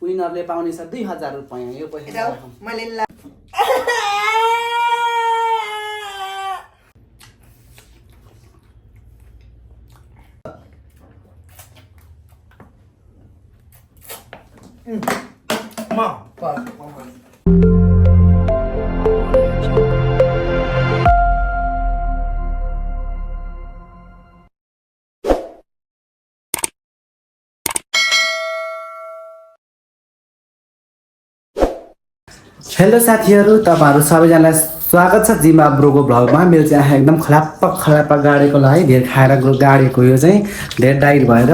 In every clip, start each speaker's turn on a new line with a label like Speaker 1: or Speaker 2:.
Speaker 1: विनरले पाउनेछ 2000 रुपैयाँ। यो पैसा
Speaker 2: मैले
Speaker 1: हेलो साथीहरु, तपाईहरु सबैजनालाई स्वागत छ जिम्बा ब्रोको भ्लगमा। मेरो चाहिँ आँखा एकदम खलाप्प गाडेको ल है, धेर खाएर गाडेको यो चाहिँ धेर डाइट भएर।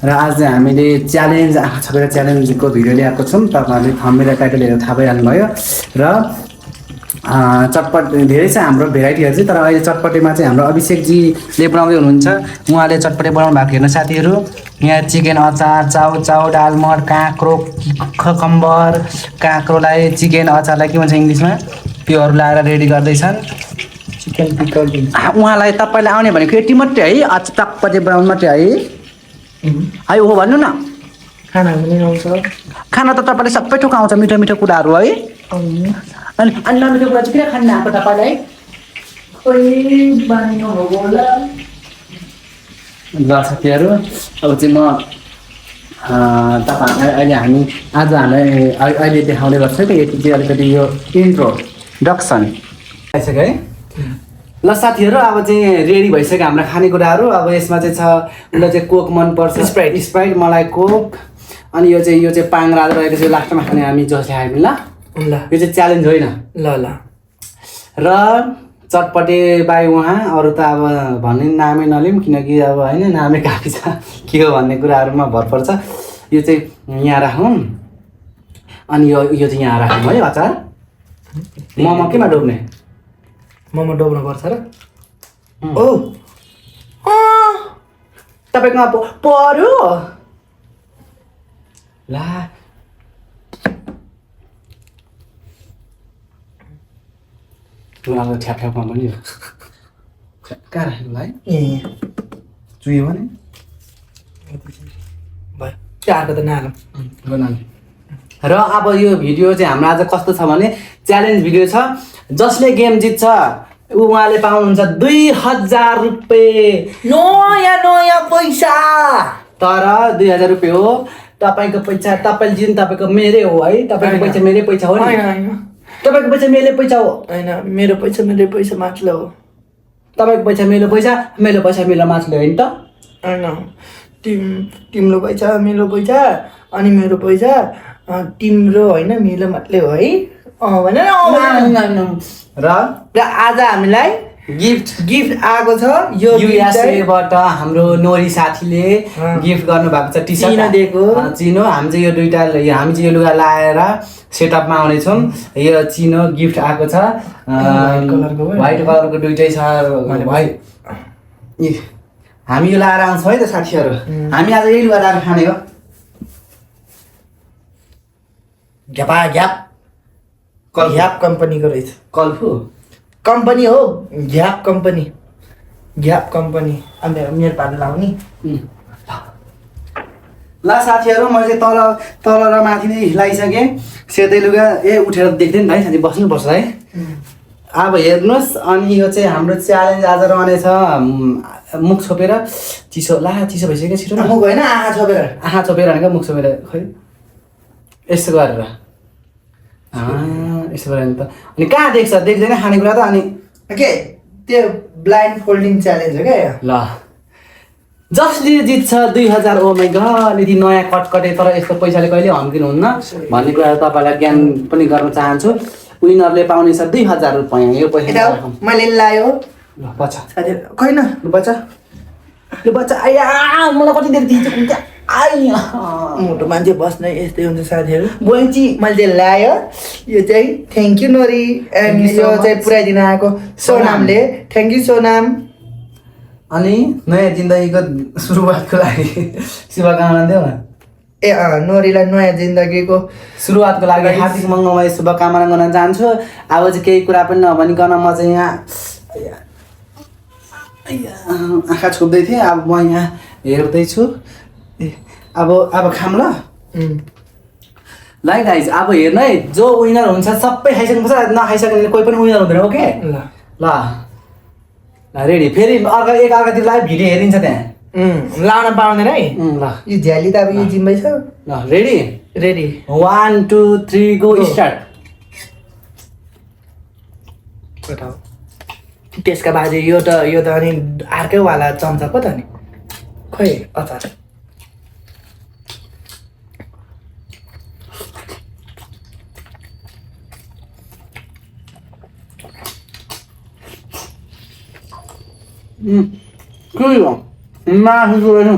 Speaker 1: र आज चाहिँ हामीले च्यालेन्ज आँखा छपेर च्यालेन्जको भिडियो ल्याएको छौँ। तपाईहरुले थम्बनेल टाइटल हेरेर थाहा पाइहाल्नु भयो। र चटपट धेरै छ हाम्रो भेराइटीहरु चाहिँ, तर अहिले चटपटेमा चाहिँ हाम्रो अभिषेक जीले बनाउँदै हुनुहुन्छ। उहाँले चटपटे बनाउनु भएको हेर्न साथीहरु। यहाँ चिकन अचार, चाउ डालमट, काँक्रो, खकम्बर, काँक्रोलाई चिकन अचारलाई के भन्छ इङ्ग्लिसमा, त्योहरू लाएर रेडी गर्दैछन्।
Speaker 2: चिकन पिकल
Speaker 1: उहाँलाई तपाईलाई आउने भनेको यति मात्रै है, चटपटे बनाउनु मात्रै है हो भन्नु न।
Speaker 2: खाना पनि आउँछ,
Speaker 1: खाना त तपाईले सबै थोक आउँछ, मिठो मिठो कुराहरू है। अनि नमिठो कुरा चाहिँ किन खान्न आएको तपाईलाई? ल साथीहरू, अब चाहिँ म तपाईँहरूलाई अहिले अहिले देखाउने गर्छ कि यति चाहिँ अलिकति यो इन्ट्रोडक्सन आइसक्यो है। ल साथीहरू, अब चाहिँ रेडी भइसक्यो हाम्रो खानेकुराहरू। अब यसमा चाहिँ छ, उसलाई चाहिँ कोक मनपर्छ, स्प्राइट मलाई कोक, अनि यो चाहिँ पाङ्रा रहेको छ, लास्टमा खाने हामी जसले हामी। ल यो चाहिँ च्यालेन्ज होइन।
Speaker 2: ल
Speaker 1: र चटपटे बाई उहाँ, अरू त अब भन्ने नामै नलिउँ, किनकि अब होइन नामै काफी छ, के हो भन्ने कुराहरूमा भर पर्छ। यो चाहिँ यहाँ राखौँ, अनि यो चाहिँ यहाँ राखौँ है अचार। मोमो केमा डुब्ने?
Speaker 2: मोमो डुब्नु पर्छ र? ओ
Speaker 1: तपाईँकोमा पर्यो ला। अब ठ्यापमा पनि कहाँ राखेको है? चुयो भने
Speaker 2: भयो, चारको त नालम।
Speaker 1: र अब यो भिडियो चाहिँ हाम्रो आज कस्तो छ भने च्यालेन्ज भिडियो छ। जसले गेम जित्छ उहाँले पाउनुहुन्छ 2000 रुपैयाँ।
Speaker 2: नयाँ पैसा।
Speaker 1: तर 2000 रुपैयाँ हो तपाईँको पैसा। तपाईँले जित्नु तपाईँको मेरै हो है, तपाईँको पैसा मेरै पैसा हो नि। तपाईँको पैसा मेरै पैसा हो
Speaker 2: होइन, मेरो पैसा माथि हो।
Speaker 1: तपाईँको पैसा मेरो पैसा माथि होइन त?
Speaker 2: होइन, तिम्रो पैसा मेरो पैसा, अनि मेरो पैसा तिम्रो होइन मेरो मात्रै हो है। भन न।
Speaker 1: र
Speaker 2: आज हामीलाई गिफ्ट आएको छ। यो
Speaker 1: युएसएबाट हाम्रो नोरी साथीले गिफ्ट गर्नु भएको छ, टी सर्ट
Speaker 2: दिएको।
Speaker 1: चिनो हामी चाहिँ यो दुईटा हामी चाहिँ यो लुगा लाएर सेटअपमा आउनेछौँ। यो चिनो गिफ्ट आएको छ, व्हाइट कलरको दुइटै छ। हामी यो लाएर आउँछौँ है त साथीहरू। हामी आज यही लुगा लाएर खाने हो।
Speaker 2: घ्याप कम्पनीको रहेछ।
Speaker 1: कल्फु
Speaker 2: कम्पनी हो, घ्याप कम्पनी। अनि मेरो पानी लाउने।
Speaker 1: ल साथीहरू, मैले तल र माथि नै हिलाइसकेँ सेतै लुगा। उठेर देख्दैन भाइ, साथी बस्नुपर्छ है। अब हेर्नुहोस्, अनि यो चाहिँ हाम्रो च्यालेन्ज आज रहनेछ मुख छोपेर चिसो भइसक्यो। छिटो
Speaker 2: मुख होइन, आँखा छोपेर भनेको मुख छोपेर खै यस्तो गरेर यसो गरेर त। अनि कहाँ देख्दैन खानेकुरा त। अनि के त्यो ब्लाइन्ड फोल्डिङ च्यालेन्ज हो क्या।
Speaker 1: ल जसले जित्छ 2000। ओ माई गड, यदि नयाँ कटकटे तर यस्तो पैसाले कहिले हम्किनुहुन्न भन्ने कुरा तपाईँलाई ज्ञान पनि गर्न चाहन्छु। विनरले पाउनेछ 2000 रुपैयाँ। यो पैसा
Speaker 2: मैले लायो।
Speaker 1: ल बच्चा
Speaker 2: खैन
Speaker 1: बच्चा आया, मलाई कति देर दिन्छ
Speaker 2: मोटो मान्छे बस्न यस्तै हुन्छ साथीहरू। बोइची मैले लायो। यो चाहिँ थ्याङ्क यू नोरी, एन्ड यो चाहिँ पुऱ्याइदिन आएको सोनामले। Thank you Sonam.
Speaker 1: अनि नयाँ जिन्दगीको सुरुवातको लागि शुभकामना देऊ न।
Speaker 2: नोरीलाई नयाँ जिन्दगीको
Speaker 1: सुरुवातको लागि हार्दिक मङ्गलमय शुभकामना गर्न चाहन्छु। अब चाहिँ केही कुरा पनि नभनिकन म चाहिँ यहाँ आँखा छोप्दै थिएँ। अब म यहाँ हेर्दैछु। अब खाम ल। ल गाइज अब हेर्नु है जो विनर हुन्छ सबै खाइसक्नुपर्छ नखाइसक्ने कोही पनि विनर हुँदैन ओके
Speaker 2: ल
Speaker 1: ल रेडी फेरि एक अर्कातिर लाइभ भिडियो हेरिन्छ त्यहाँ
Speaker 2: लाउन पाउँदैन है
Speaker 1: ल
Speaker 2: यो झ्याली त अब यो जिम्मै छ
Speaker 1: ल रेडी
Speaker 2: रेडी
Speaker 1: 1 2 3 गो स्टार्ट
Speaker 2: त्यसका बाजे यो त अनि अर्कै वाला चम्चा पो त नि खै अचार
Speaker 1: के हो मासु जोडेन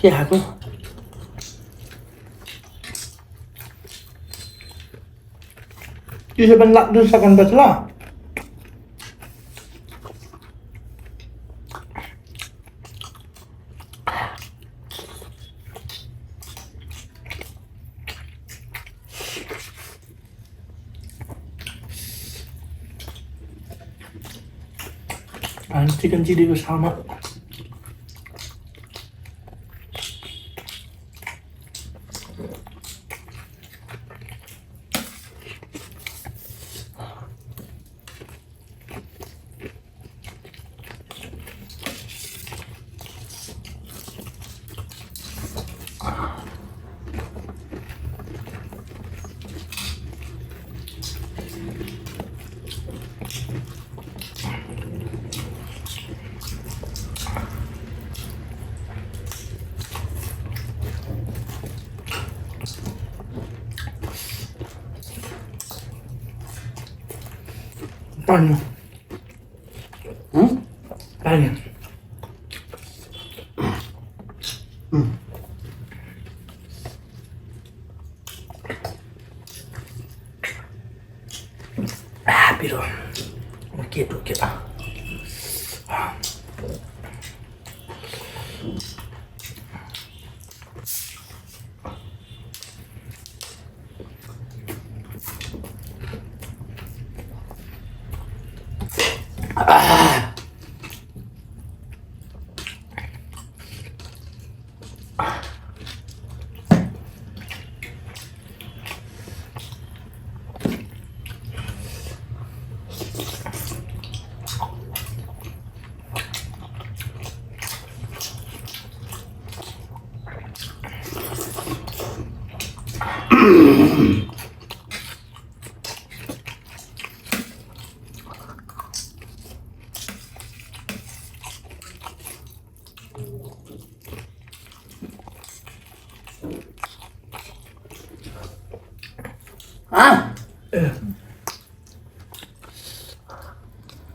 Speaker 2: के खाएको त्यसो पनि लाग्नु सक्नुपर्छ ल अनि चिकन चिलीको सामा पानी पानी पिरो के टोकेर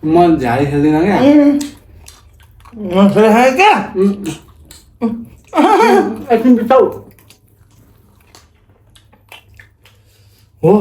Speaker 1: म झाडी खेल्दिनँ क्या
Speaker 2: क्या
Speaker 1: एकछिन बिताउ
Speaker 2: हो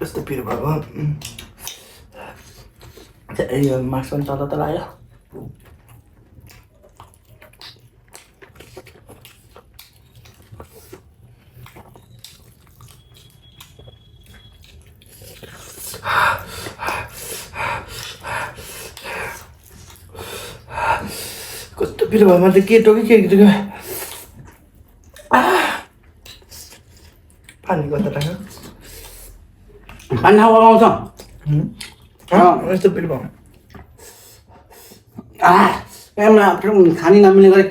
Speaker 2: कस्तो पिरो भएको यो मास्क पनि तल तल आयो पिरो भयो म त केटो कि केटो पानी कता राख्यो
Speaker 1: पानी खाऊ आउँछ
Speaker 2: यस्तो पिरो भयो
Speaker 1: खानी नमिल्ने गरी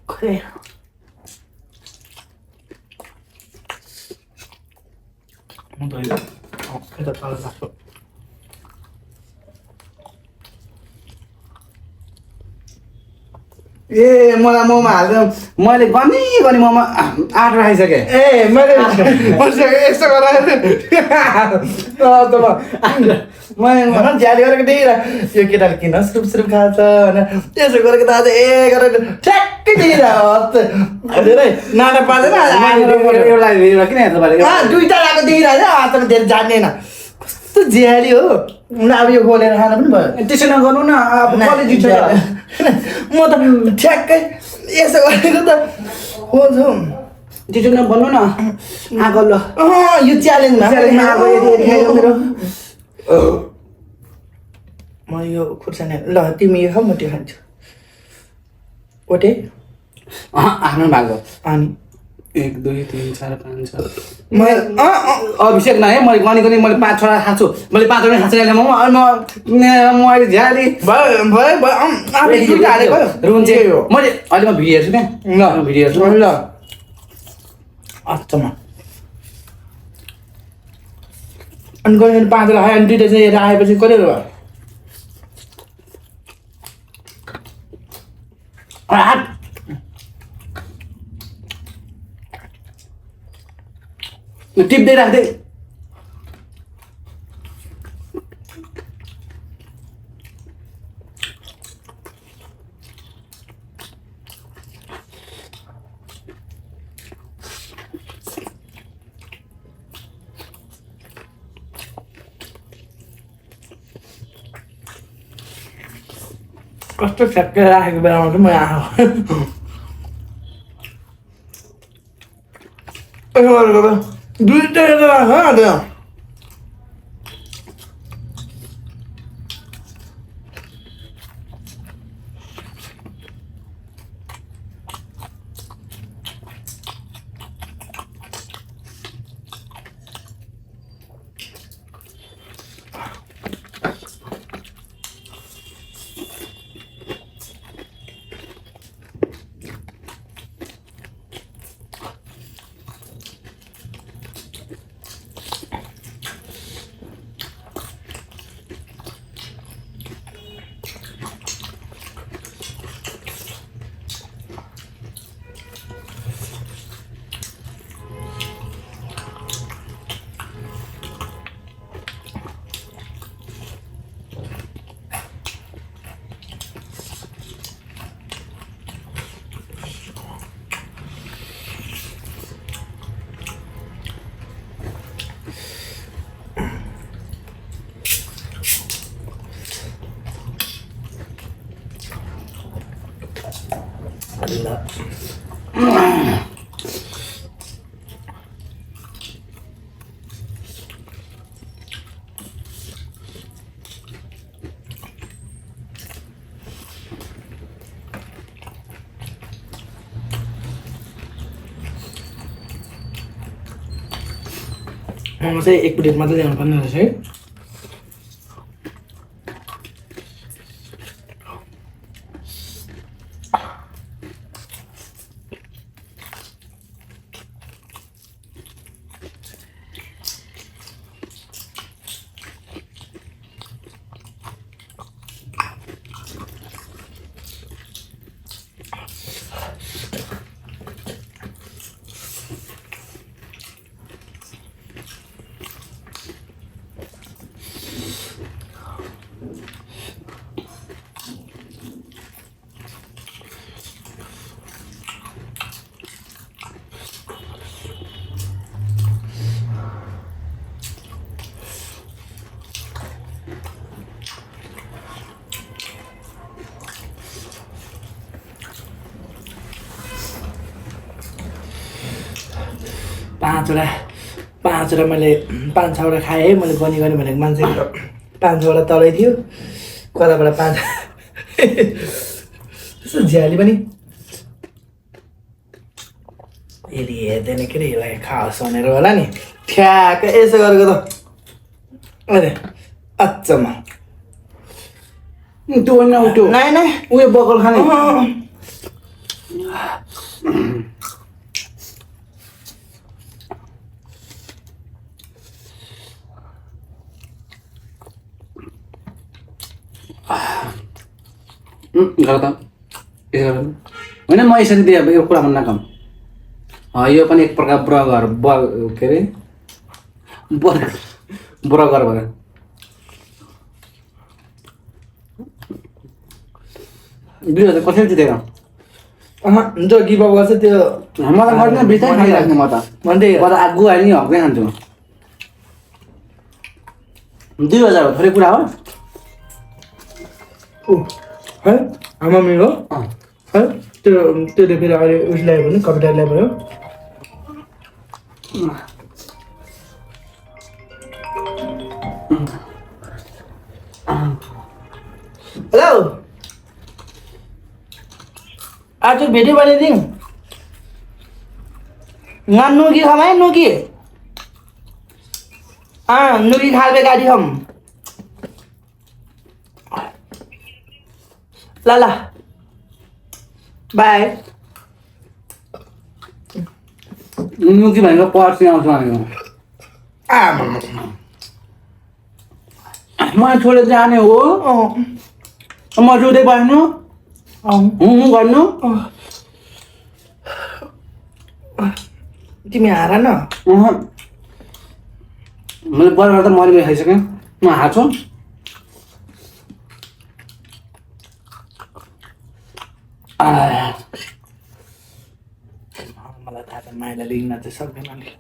Speaker 2: खोइ म त यता तल राख्छु
Speaker 1: ए मलाई मोमो हाल्छ मैले गनी मोमो आठ राखिसकेँ
Speaker 2: ए मैले यस्तो गरेर मैले झ्याली गरेको देखिरहेको यो केटाले किन सुरुप सुरुप खान्छ होइन त्यसो गरेको त आज गरेर ठ्याक्कै देखिरहेको धेरै नाटक पार्दैन
Speaker 1: एउटा किन हेर्नु पऱ्यो
Speaker 2: दुईवटा आएको देखिरहेको आज त धेरै जान्दैन कस्तो झ्याली हो अब यो बोलेर खान पनि भयो
Speaker 1: त्यसो नगर्नु न अब कलेज
Speaker 2: म त ठ्याक्कै यसो गरेको त हो छौ
Speaker 1: त्यसो नभन्नु न आगो ल
Speaker 2: यो च्यालेन्जमा
Speaker 1: मेरो
Speaker 2: म यो खुर्सानी ल तिमी यो खा म त्यो खान्छु ओटे
Speaker 1: आफ्नो भागो
Speaker 2: अनि
Speaker 1: 1 2 3 4 5 6 अभिषेक न है मैले गनी मैले 5 6 खाछु मैले 5 वटा खाछु अहिले म अहिले झ्याली
Speaker 2: भयो हालेको
Speaker 1: रुन चाहिँ हो मैले अहिले म भिडियो हेर्छु क्या ल भिडियो हेर्छु
Speaker 2: ल अच्छा अनि गनी 5 वटा खायो अनि दुईवटा चाहिँ हेरेर आएपछि कहिले भयो
Speaker 1: टिप्दै राख्दै
Speaker 2: कस्तो ठ्याक्कै राखेको बेलामा चाहिँ म आएको दुईवटा राख त्यो मोमो चाहिँ एक प्लेट मात्रै ल्याउनु पर्ने रहेछ है पाँचवटा मैले 5-6वटा खाएँ है मैले गनी गनी भनेको मान्छे 5-6वटा तलै थियो कताबाट 5 यसो झ्याली पनि यदि हेर्दैन के अरे यसलाई खाओस् भनेर होला नि ठ्याक्क यसो गरेको त अरे अचम्म
Speaker 1: त्यो होइन त्यो
Speaker 2: नाइ नाइ
Speaker 1: उयो बकल खाने गर त यसो गर होइन म यसरी दिएँ अब यो कुरा भन्न कम यो पनि एक प्रकार के अरे बुरा गर भनेर 2000 कसरी जितेर
Speaker 2: जो गिभ अप गर्छ त्यो
Speaker 1: म त गर्दिनँ बित्थै खाइराख्नु म त आगो हाल्ने हक्कै खान्छु 2000 हो थोरै कुरा हो
Speaker 2: है आमा मेरो है त्यो फेरि अहिले उस ल्यायो भने कविता ल्यायो भयो हेलो आज भिडियो बनाइदिउँ नुगी खाऊँ है नुगी नुगी खालबे गाडी खाऊँ ल ल बाई
Speaker 1: नुकी भनेको पर्सि आउँछ भनेको मलाई छोडेर जाने हो म रुँदै बस्नु गर्नु
Speaker 2: तिमी हार न
Speaker 1: मैले बर्गर त मरिबे खाइसकेँ म हार्छु
Speaker 2: मलाई थाहा छ माइला लिन चाहिँ सक्दैन नि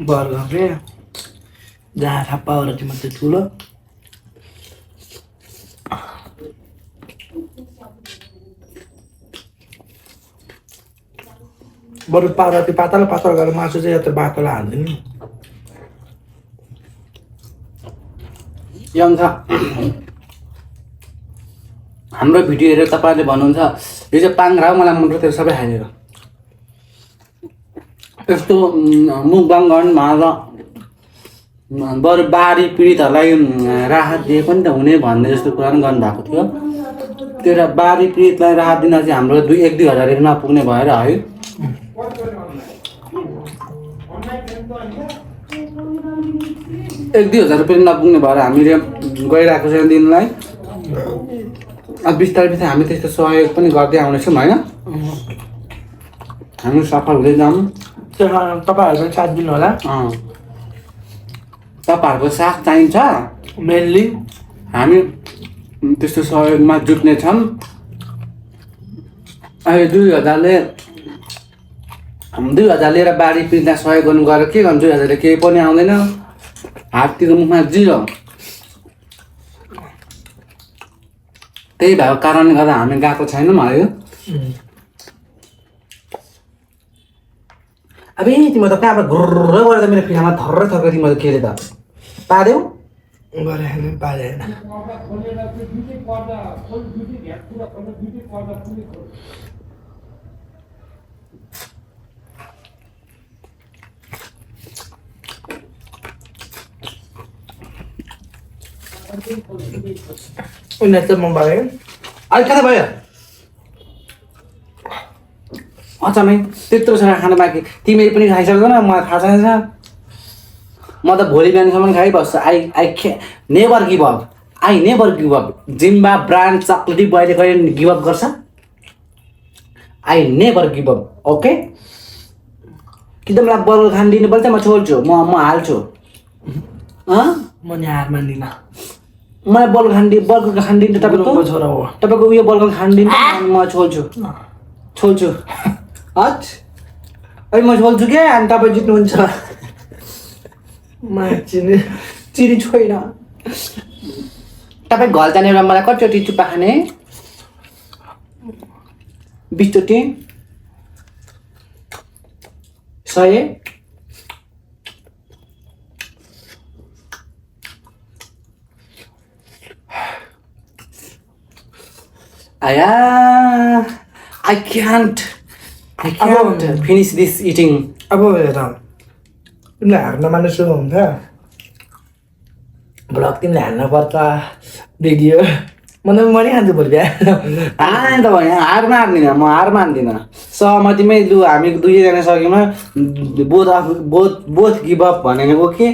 Speaker 2: बर्गर रे जहाँ थाप्पाबाट चाहिँ मात्रै ठुलो बरु त्यो पातलो पातलो गरेर मासु चाहिँ यत्र बाकोलाई हाल्दैन
Speaker 1: यङ छ हाम्रो भिडियो हेरेर तपाईँले भन्नुहुन्छ यो चाहिँ पाङ्ग्रा हो मलाई मन पर्छ सबै खाइदिएर यस्तो मुखबाङ गर्नु भनेर बरु बारी पीडितहरूलाई राहत दिए पनि त हुने भन्ने जस्तो कुरा पनि गर्नुभएको थियो त्यो एउटा बारी पीडितलाई राहत दिन चाहिँ हाम्रो 1-2 हजार नपुग्ने भएर है 1-2 हजार रुपियाँ नपुग्ने भएर हामीले गइरहेको छ दिनलाई अब बिस्तारै बिस्तारै हामी त्यस्तो सहयोग पनि गर्दै आउनेछौँ होइन हामी सफल हुँदै जाऊँ
Speaker 2: तपाईँहरू पनि साथ दिनु होला
Speaker 1: तपाईँहरूको साथ चाहिन्छ
Speaker 2: मेनली
Speaker 1: हामी त्यस्तो सहयोगमा जुट्नेछौँ अहिले 2000 लिएर बारी पिर्दा सहयोग गर्नु गएर के गर्नु 2000ले केही पनि आउँदैन हाततिर मुखमा जिरो त्यही भएको कारणले गर्दा हामी गएको छैनौँ है अब तिम्रो त कहाँबाट घुर्र गरेर मेरो पिठामा थर्र थर्क तिम्रो के अरे त पार्यौ
Speaker 2: गरे पारेन उनीहरू त म भयो
Speaker 1: अहिले कता भयो अचम्मै त्यत्रो छ खाना बाँकी तिमीले पनि खाइसक्दैन मलाई थाहा छैन म त भोलि बिहानसम्म खाइबस्छु I never give up I never give up जिम्बा ब्रान्ड चक्लेटी बयले कहिले गिभ अप गर्छ I never give up okay कि त मलाई बर्गर खान दिनुपर्छ म छोड्छु म हाल्छु
Speaker 2: म नि हार मान्दिनँ
Speaker 1: मलाई बर्गर खान दिन्छ तपाईँको
Speaker 2: छोरा हो
Speaker 1: तपाईँको उयो बर्गर खान दिन्छ म छोड्छु हट अहिले म बोल्छु क्या अनि तपाईँ जित्नुहुन्छ
Speaker 2: चिनी छोइन
Speaker 1: तपाईँ घर जाने बेला मलाई कतिचोटि चुप्पा खाने 20 चोटि 100 I can't finish this eating.
Speaker 2: अब हेर तिमीलाई हार्न मान्ने सुरु हुन्छ भ्लग तिमीले हाल्न पर्छ भिडियो म त मरिहाल्छु भोलि बिहान
Speaker 1: त भयो हार मान्दिनँ म हार मान्दिनँ सहमतिमै लु हामी दुईजना सक्यौँ बोथ गिभ अप भने ओके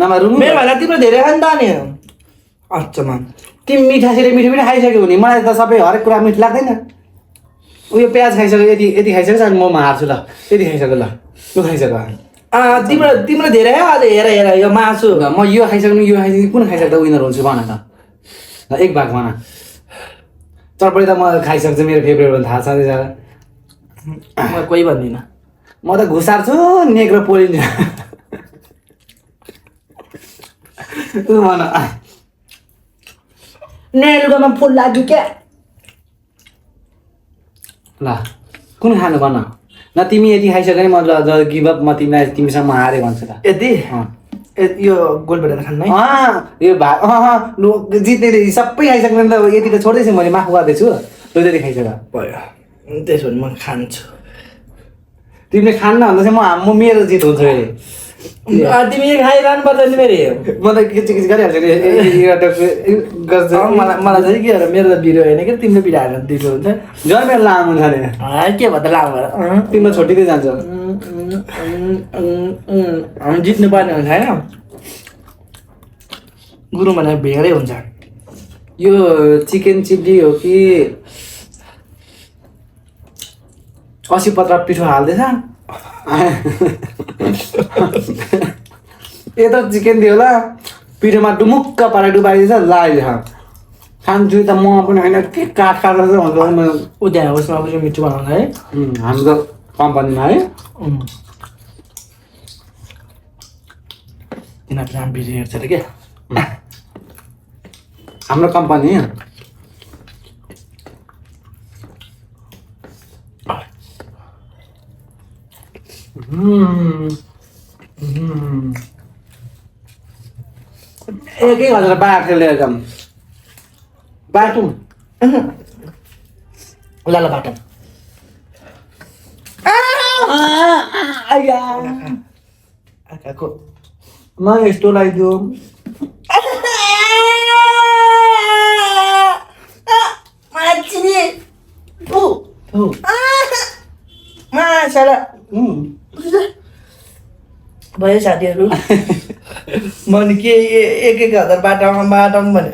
Speaker 1: नभए
Speaker 2: मेरो भन्दा तिम्रो धेरै खान्छ नि अच्छा
Speaker 1: तिमी मिठो मिठो खाइसक्यो भने मलाई त सबै हरेक कुरा मिठो लाग्दैन उयो प्याज खाइसक्यो यति खाइसक्यो अनि म हार्छु ल यति खाइसक्यो ल यो खाइसक्यो
Speaker 2: तिम्रो धेरै अझ हेर यो मासु
Speaker 1: म यो खाइसक्नु यो खाइसक्नु कुन खाइसक्दा विनर हुन्छु भन त एक भाग भन चटपटी त म खाइसक्छु मेरो फेभरेट भने थाहा छँदैछ
Speaker 2: म कोही भन्दिनँ
Speaker 1: म त घुसार्छु नेक र पोलिन्छ भन
Speaker 2: नेलुगामा फुल लाग्यो क्या
Speaker 1: ल कुन खानु भन न तिमी यति खाइसक्यो भने म गिभ अप म तिमीलाई तिमीसँग म हारेँ भन्छु ल
Speaker 2: यति यो गोल भेटेर खान्न है
Speaker 1: यो भाग जित्ने सबै खाइसक्यो भने त यति त छोड्दैछु मैले माफ गर्दैछु ल त्यति खाइसक्यो
Speaker 2: भयो त्यसो भने म खान्छु
Speaker 1: तिमीले खान्न भन्दा चाहिँ म मेरो जित हुन्छ
Speaker 2: तिमी खाइरहनु पर्छ नि मेरो
Speaker 1: म त किच गरिहाल्छु
Speaker 2: मलाई चाहिँ के मेरो त बिरो होइन कि तिम्रो बिरो हाल्नु दिएको हुन्छ
Speaker 1: झन् मेरो लामो हुन्छ नि
Speaker 2: के भन्दा लामो
Speaker 1: तिम्रो छोडिँदै जान्छ
Speaker 2: हामी जित्नु पर्ने हुन्छ होइन गुरु भने भेडै हुन्छ
Speaker 1: यो चिकन चिल्ली हो कि 80 पत्र पिठो हाल्दैछ यता चिकन दियो होला पिठोमा डुमुक्क पारेर डुबाइदिएछ लाइदिएछ खान्छु त म पनि होइन के काठ हुन्छ
Speaker 2: उद्या उसमा पनि मिठो बनाउनु है
Speaker 1: हाम्रो त कम्पनीमा है
Speaker 2: तिनीहरूले राम्रो भिडियो हेर्छ अरे क्या
Speaker 1: हाम्रो कम्पनी एकै गरेर बाटो लिएर जाऊँ बाटो
Speaker 2: ल बाटो आकाको
Speaker 1: म यस्तो लगाइदियो
Speaker 2: भयो साथीहरू मैले के 1,000 बाटामा भने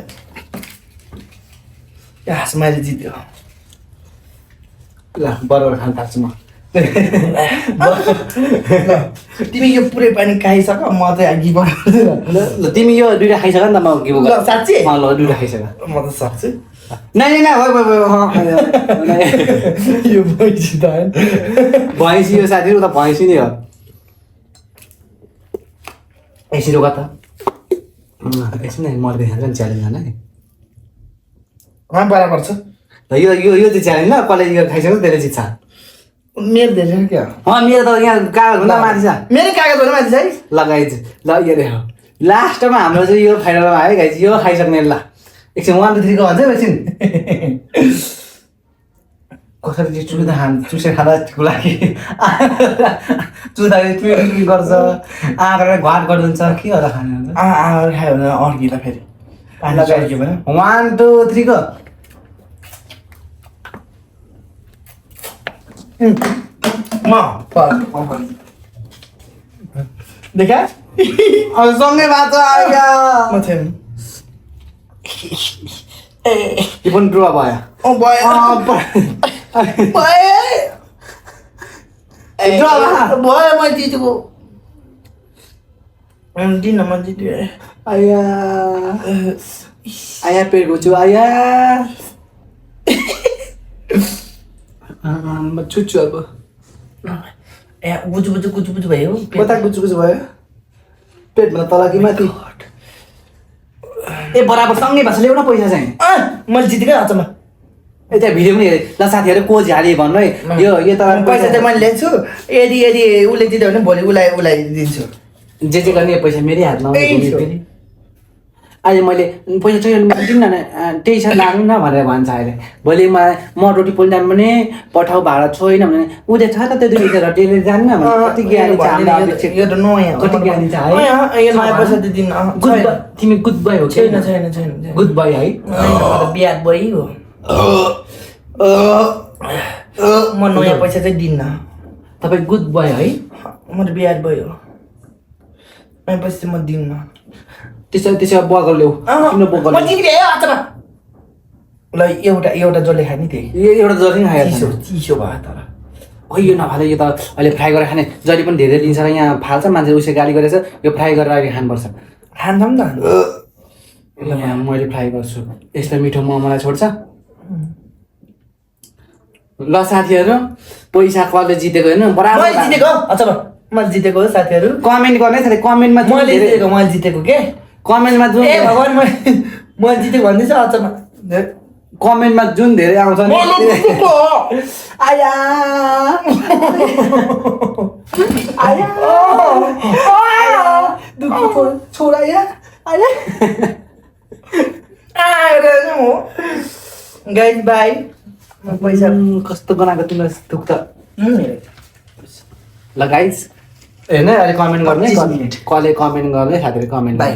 Speaker 2: हाँस मैले जित्यो
Speaker 1: ल बराबर खान थाल्छु म
Speaker 2: तिमी यो पुरै पानी खाइसक म चाहिँ गिभ
Speaker 1: ल तिमी यो दुईटा खाइसक नि त म गिभ
Speaker 2: ल साँच्चै
Speaker 1: ल दुईटा खाइसक
Speaker 2: म त सक्छु
Speaker 1: नै
Speaker 2: यो भैँसी त होइन
Speaker 1: भैँसी यो साथीहरू त भैँसी नै हो एकछिन रोक त एकछिन मैले देखाएको नि च्यालेन्ज होइन नि
Speaker 2: बराबर छ
Speaker 1: यो चाहिँ च्यालेन्ज ल कसले यो खाइसक्यो त्यसले जित्छ
Speaker 2: मेरो धेरै क्या
Speaker 1: मेरो त यहाँ कागजभन्दा माथि छ
Speaker 2: मेरो कागजभन्दा माथि छ है
Speaker 1: लगाइज ल यो देखो लास्टमा हाम्रो चाहिँ यो फाइनलमा आयो गाइज यो खाइसक्ने ल एकछिन 1 2 3 को भन्छ एकछिन कसरी चाहिँ चुस्दा चुसेर खाँदा ठिक लागि चुस्दाखेरि चुई गर्छ आँखाले घाट गरिदिन्छ के होला खाने
Speaker 2: खायो भने अड्किँदा फेरि पानी चड्क्यो भने
Speaker 1: 1 2 3 को
Speaker 2: देखा
Speaker 1: सँगै बाँच्छ आइया
Speaker 2: म थिएँ
Speaker 1: यो पनि ड्र भयो
Speaker 2: भयो म जितेको दिन म जित्यो
Speaker 1: आया आया पेट घुच्छु आया म छुच्छु अब
Speaker 2: ए गुजु गुजु भयो
Speaker 1: कता गुचुगुचु भयो पेटभन्दा तल कि माथि ए बराबर सँगै भाषा ल्याउ न पैसा चाहिँ
Speaker 2: मैले जितेकै अचम्म
Speaker 1: ए त्यहाँ भिडियो पनि हेरेँ ल साथीहरू को झाले भन्नु है यो त
Speaker 2: पैसा चाहिँ मैले ल्यान्छु यदि उसले जित्यो भने भोलि उसलाई दिन्छु
Speaker 1: जे गर्ने पैसा मेरै हातमा आउने फेरि अहिले मैले पैसा चाहियो भने दिन्न न त्यही छ लाग्नु न भनेर भन्छ अहिले भोलि म रोटी पोल्न जानु भने पठाउ भाडा छोइन भने उदय छ त त्यो 2 लिटर डेली जान्न भने कति ज्ञानी छ
Speaker 2: यो त नयाँ
Speaker 1: कति ज्ञानी छ है
Speaker 2: यो नयाँ पैसा त दिन्न
Speaker 1: तिमी गुड बाई हो
Speaker 2: छैन
Speaker 1: गुड बाई है
Speaker 2: बिहान बई हो म नयाँ पैसा चाहिँ दिन्न
Speaker 1: तपाईँ गुड बाई है
Speaker 2: म त बिहान बई हो नयाँ पैसा चाहिँ म दिन्न
Speaker 1: त्यसो बगल ल्याऊ किन बगल
Speaker 2: उसलाई एउटा जसले खाने त्यही
Speaker 1: एउटा जति खायो
Speaker 2: चिसो भयो तर
Speaker 1: खै यो नफाले यो त अहिले फ्राई गरेर खाने जहिले पनि धेरै लिन्छ र यहाँ फाल्छ मान्छे उसले गाली गरेछ यो फ्राई गरेर अहिले खानुपर्छ
Speaker 2: खान्छ नि त
Speaker 1: मैले फ्राई गर्छु यस्तो मिठो मोमोलाई छोड्छ ल साथीहरू पैसा कसले जितेको होइन बराबर
Speaker 2: मैले जितेको अचम्म मैले जितेको हो साथीहरू
Speaker 1: कमेन्ट गर्ने साथी कमेन्टमा
Speaker 2: मैले जितेको के
Speaker 1: कमेन्टमा जुन
Speaker 2: ए भगवान मैले जितेको भन्दैछ अचम्म
Speaker 1: कमेन्टमा जुन धेरै आउँछ नि आया आया दुःख छोरा या आया
Speaker 2: गाइस बाई पैसा
Speaker 1: कस्तो बनाएको तिमीलाई दुःख त ल गाइस हेर्नु अहिले कमेन्ट गर्ने कसले कमेन्ट गर्ने साथीहरू कमेन्ट
Speaker 2: बाई